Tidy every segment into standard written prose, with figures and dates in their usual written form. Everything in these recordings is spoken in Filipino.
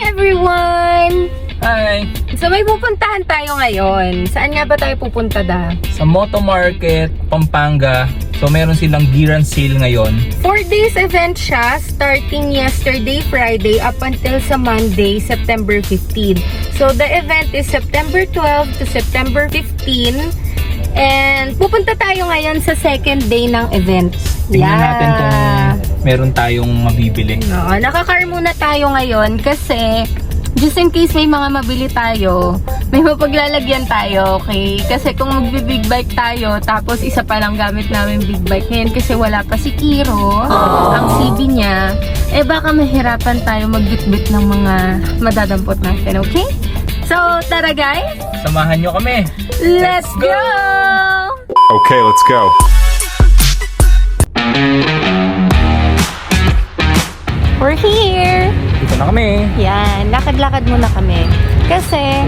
everyone! Hi! So may pupuntahan tayo ngayon. Saan nga ba tayo pupunta da? Sa Moto Market, Pampanga. So meron silang gear and sale ngayon. 4 days event siya, starting yesterday, Friday, up until sa Monday, September 15. So the event is September 12 to September 15. And pupunta tayo ngayon sa second day ng event. Tingnan natin kung meron tayong mabibili. No, nakakar muna tayo ngayon kasi just in case may mga mabili tayo, may mapaglalagyan tayo, okay? Kasi kung magbi-big bike tayo, tapos isa pa lang gamit namin big bike ngayon kasi wala pa si Kiro, ang CB niya, eh baka mahirapan tayo magbitbit ng mga madadampot natin, okay? So, tara guys! Samahan nyo kami! Let's go! Okay, let's go. We're here! Dito na kami! Yan, lakad-lakad muna kami. Kasi,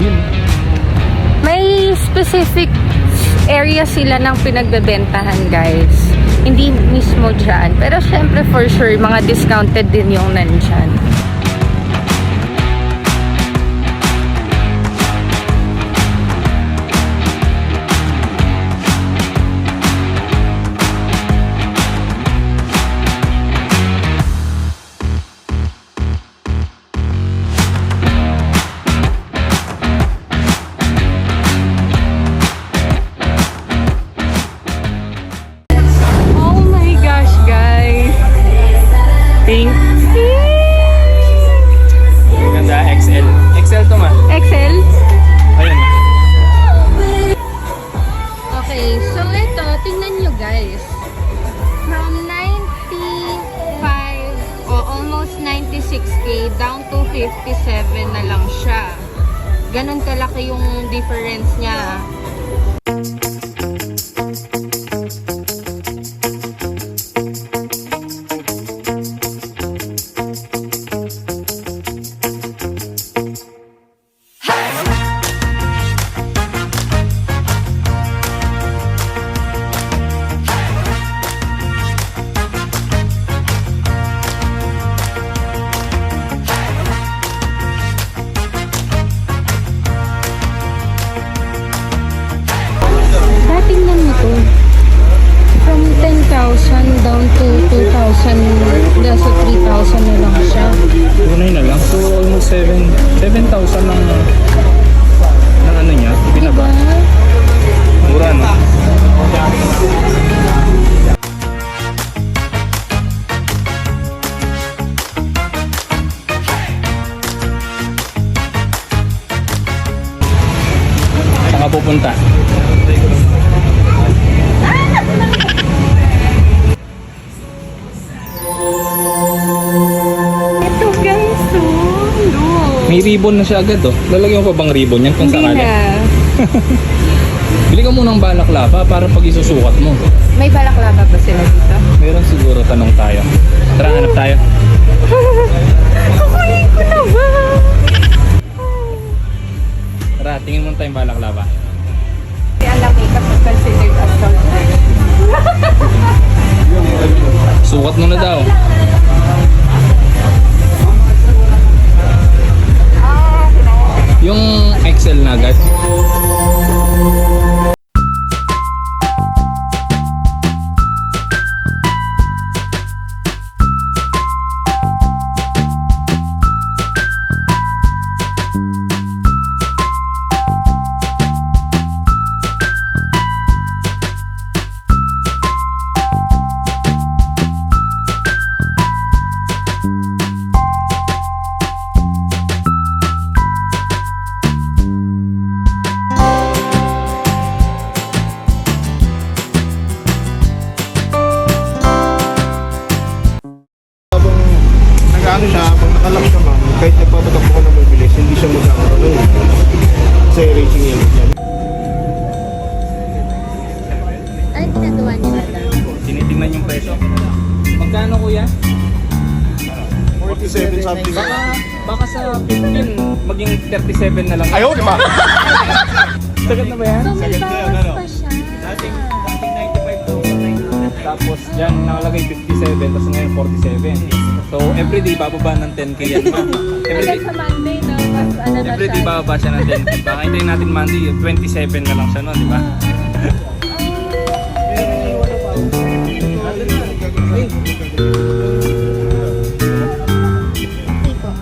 may specific area sila ng pinagbebentahan, guys. Hindi mismo dyan. Pero syempre, for sure, mga discounted din yung nandyan. Oh my gosh, guys! Pink! Maganda, XL. XL to ma. Excel? Ayun. Okay, so ito, tingnan nyo guys. From 95 o almost 96k down to 57 na lang siya. Ganon kalaki yung difference niya. Tingnan mo to. From 10,000 down to 2,000, nasa 3,000 na lang siya. Tunay na lang. So almost 7,000 ng ano niya. Binaba. Mura no? Saan ka pupunta? Ito guys, look. May ribbon na siya agad oh. Lalagyan mo pa bang ribbon yan kung Hindi sakali? na. Bili ka muna ng balaklava para pag isusukat mo. May balaklava ba sila dito? Meron siguro, tanong tayo. Tara, hanap tayo. Kukunin ko na ba? Tara, tingin muna tayong balaklava. Alam ko kapag considered as something. Sukat mo na daw. Yung XL na agad. Nag-ano siya, pag nakalak siya ma'am, kahit nagpapatakbo ko ng mabilis, hindi siya magkakaroon. Kasi racing yan. Ay, ginagawa nila lang. Tinitingnan yung presyo. Magkano kuya? 47 something. Baka sa 15 maging 37 na lang. Ayaw, di ba? Sagat na ba yan? So, may bawas pa siya. Dating 95,900. Tapos dyan nakalagay 57, tapos ngayon 47. So everyday bababa ng 10k yan ma. Everyday. Hanggang sa Monday. Siyempre, di ba ba siya ng 10? Baka hintayin natin Monday, 27 na lang siya, no? Di ba?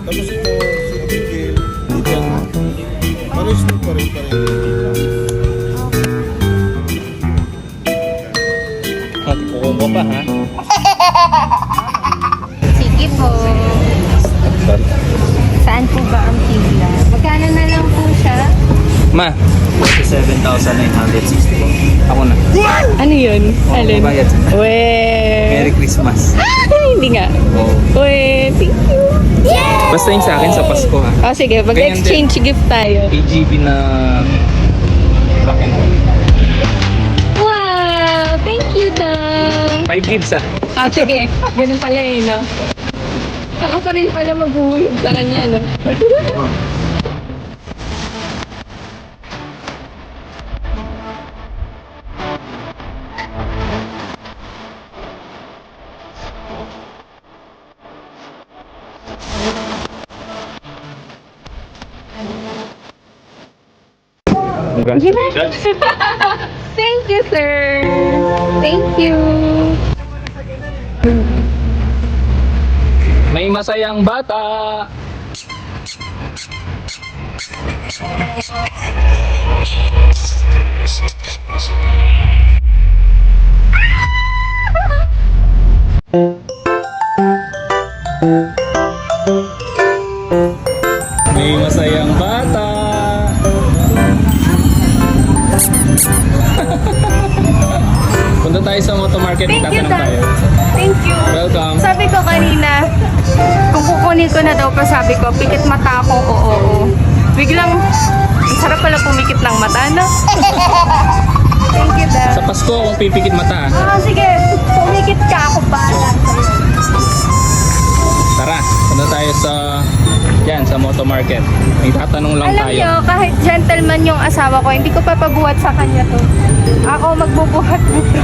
Tapos ito, si Abigail, dito. Pares mo pa rin. At kukuha pa, ha? Sige po. Saan po ba ang pila? Magkano na lang po siya? Ma, 27,960 po. ako na. Ano yun? Alin? Bayad. Weh. Christmas. Hindi nga. Oh. Weh, thank you. Basta yung sa akin sa Pasko, ha? Oh, sige, Ganyan mag-exchange gift tayo. AGV na rock and roll. Wow! Thank you, Dang. 5 gigs, ha? Ah, sige. Ganun pala eh, no? Ako pa rin pala mag-uwig sa kanya, no? Thank you, sir. Thank you. May masayang bata! May masayang bata! Punta tayo sa moto market, Thank you, tatanong Dang. tayo. Thank you. Welcome. Sabi ko kanina, kung kukunin ko na daw pa, sabi ko, pikit mata ako, oo. Biglang, ang sarap pala pumikit ng mata, no? Thank you, Sa Dang. Pasko, kung pipikit mata, Ah, sige, pumikit ka ako bahala sa'yo. tara, punta tayo sa moto market. May tatanong lang Alam tayo. nyo, kahit gentleman yung asawa ko, hindi ko papabuhat sa kanya to. Ako magbubuhat nito.